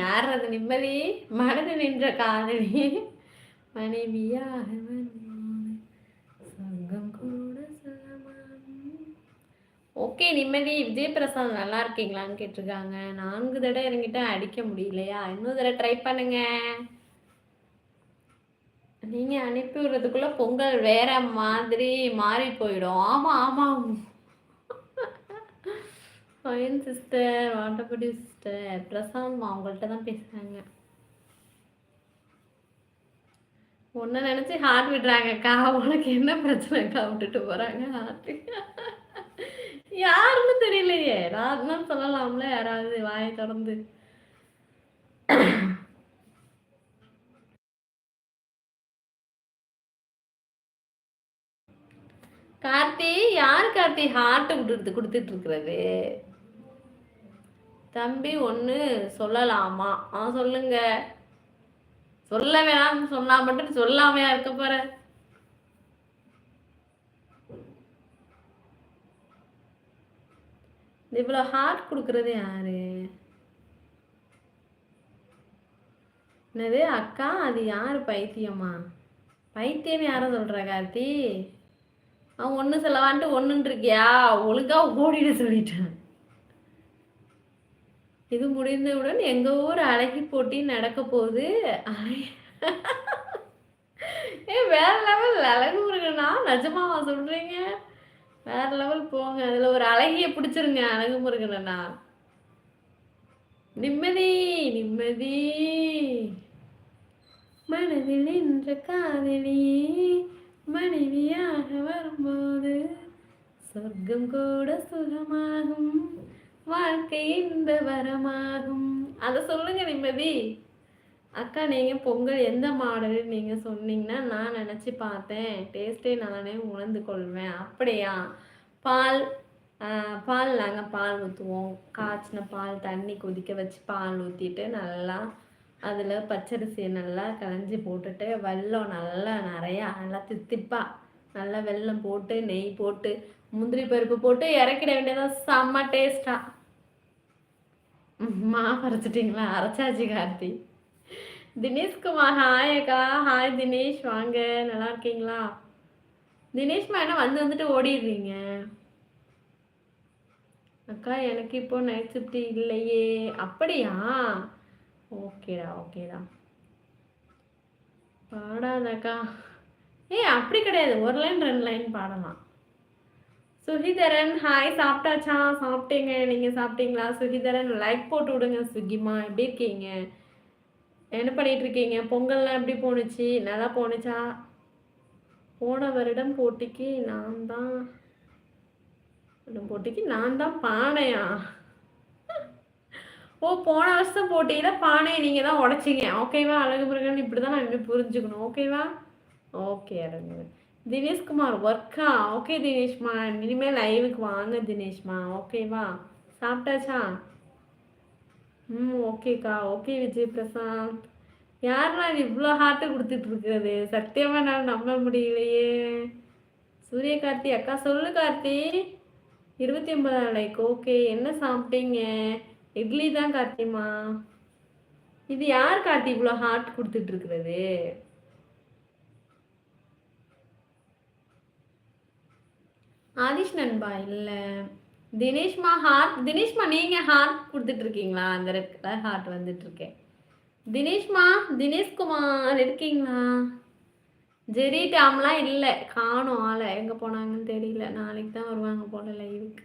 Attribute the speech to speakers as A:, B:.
A: யார் அது நிம்மதி? மனது நின்ற காதலி மனைவியாக சங்கம் கூட ஓகே நிம்மதி. விஜய் பிரசாத் நல்லா இருக்கீங்களான்னு கேட்டிருக்காங்க. 4 தடவை இறங்கிட்டா அடிக்க முடியலையா? இன்னொரு தடவை ட்ரை பண்ணுங்க. நீங்க அனுப்பி விடுறதுக்குள்ள பொங்கல் வேற மாதிரி மாறி போயிடும். ஆமா ஆமா. ஃபைன் சிஸ்டர், வாட்டப்படி சிஸ்டர். பிரசாந்த் அவங்கள்ட்ட தான் பேசுறாங்க. ஒன்ன நினைச்சு ஹார்ட் விடுறாங்கக்கா. உனக்கு என்ன பிரச்சனைக்கா விட்டுட்டு போறாங்க ஹார்ட்? யாருன்னு தெரியலையே. நான் தான் சொல்லலாம்ல யாராவது வாயை திறந்து. கார்த்தி யார் கார்த்தி ஹார்ட் கொடுத்துட்டு இருக்கிறது? தம்பி ஒன்று சொல்லலாமா? சொல்லுங்க. சொல்ல வேணாம் சொன்னா மட்டும் சொல்லாமையா இருக்க போற? இவ்வளோ ஹார்ட் கொடுக்கறது யாரு? என்னது அக்கா? அது யாரு? பைத்தியமா? பைத்தியம் யாரும் சொல்ற கார்த்தி? அவன் ஒன்று சொல்லவான்ட்டு ஒன்றுன்னு இருக்கியா? ஒழுங்கா ஓடிட சொல்லிட்டேன். இது முடிந்தவுடன் எங்க ஊர் அழகி போட்டி நடக்க போகுது. வேற லெவல் அழகு முருகனா? நிஜமாவா சொல்றீங்க? வேற லெவல் போங்க. அதுல ஒரு அழகிய பிடிச்சிருங்க அழகு முருகனா. நிம்மதி நிம்மதி மனதில் நின்ற காதலி மனைவியாக வரும்போது சொர்க்கம் கூட சுகமாகும், வாழ்க்கை இந்த வரமாகும். அதை சொல்லுங்க நிம்மதி. அக்கா நீங்கள் பொங்கல் எந்த மாடல் நீங்கள் சொன்னீங்கன்னா நான் நினச்சி பார்த்தேன், டேஸ்ட்டே நானே உணர்ந்து கொள்வேன். அப்படியா? பால் பால் நாங்கள் பால் ஊற்றுவோம். காய்ச்சின பால் தண்ணி கொதிக்க வச்சு பால் ஊற்றிட்டு நல்லா அதில் பச்சரிசியை நல்லா களைஞ்சி போட்டுட்டு வெல்லம் நல்லா நிறையா நல்லா தித்திப்பா நல்லா வெல்லம் போட்டு நெய் போட்டு முந்திரி பருப்பு போட்டு இறக்கிட வேண்டியதான். செம்ம டேஸ்டா. மாவு அரைச்சிட்டிங்களா? அரைச்சாச்சு கார்த்தி. தினேஷ்குமார் ஹாய் அக்கா. ஹாய் தினேஷ், வாங்க. நல்லா இருக்கீங்களா? தினேஷ்மா என்ன வந்துட்டு ஓடிடுறீங்க? அக்கா எனக்கு இப்போ நைட் ஷிஃப்ட் இல்லையே. அப்படியா? ஓகேடா ஓகேடா. பாடாதக்கா. அப்படி கிடையாது, ஒரு லைன் 2 லைன் பாடலாம். சுகிதரன் ஹாய். சாப்பிட்டாச்சா? சாப்பிட்டீங்க. நீங்கள் சாப்பிட்டீங்களா? சுகிதரன் லைக் போட்டு விடுங்க. சுகிமா எப்படி இருக்கீங்க? என்ன பண்ணிட்டு இருக்கீங்க? பொங்கல்லாம் எப்படி போணுச்சு? நல்லா போணுச்சா? போன வருடம் போட்டிக்கு நான் தான் பானையா? ஓ, போன வருஷம் போட்டியில பானையை நீங்கள் தான் உடைச்சிங்க. ஓகேவா? அழகு முருகன் இப்படி தான் நான் புரிஞ்சுக்கணும். ஓகேவா? ஓகே அழகு. தினேஷ்குமார் ஒர்க்கா? ஓகே தினேஷ்மா, இனிமேல் லைவுக்கு வாங்க தினேஷ்மா. ஓகேவா? சாப்பிட்டாச்சா? ஓகேக்கா. ஓகே விஜய் பிரசாந்த். யாருன்னா இது இவ்வளோ ஹார்ட்டு கொடுத்துட்டு இருக்கிறது? சத்தியமாக என்னால் நம்ப முடியலையே. சூரிய கார்த்தி அக்கா சொல்லு கார்த்தி. 29 லைக். ஓகே. என்ன சாப்பிட்டீங்க? இட்லி தான் கார்த்திமா. இது யார் கார்த்தி இவ்வளோ ஹார்ட் கொடுத்துட்டு இருக்கிறது? ஆதிஷ் நண்பா இல்லை. தினேஷ்மா ஹார்ட். தினேஷ்மா நீங்கள் ஹார்ட் கொடுத்துட்டு இருக்கீங்களா? அந்த ரெட் கலர் ஹார்ட் வந்துட்டு இருக்கேன். தினேஷ்மா, தினேஷ்குமார் இருக்கீங்களா? ஜெரி டாம்லாம் இல்லை, காணும் ஆளை. எங்கே போனாங்கன்னு தெரியல. நாளைக்கு தான் வருவாங்க போல லைவுக்கு.